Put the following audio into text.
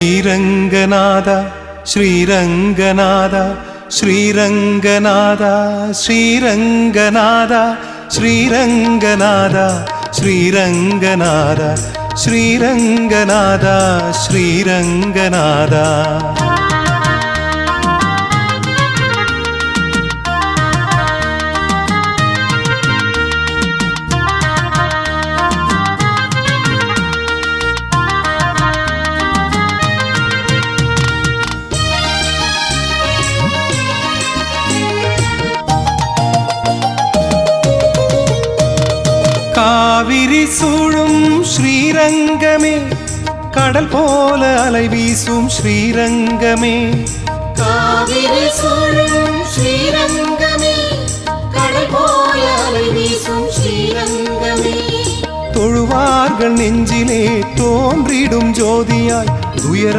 ശ്രീരംഗനാഥ ശ്രീരംഗനാഥ ശ്രീരംഗനാഥ ശ്രീരംഗനാഥ ശ്രീരംഗനാഥ ശ്രീരംഗനാഥ ശ്രീരംഗനാഥ ശ്രീരംഗനാഥ காவிரி சூழும் ஸ்ரீரங்கமே கடல் போல அலை வீசும் ஸ்ரீரங்கமே காவிரி சூழும் ஸ்ரீரங்கமே கடல் போல அலை வீசும் ஸ்ரீரங்கமே தொழுவார்கள் நெஞ்சிலே தோன்றிடும் ஜோதியாய் துயர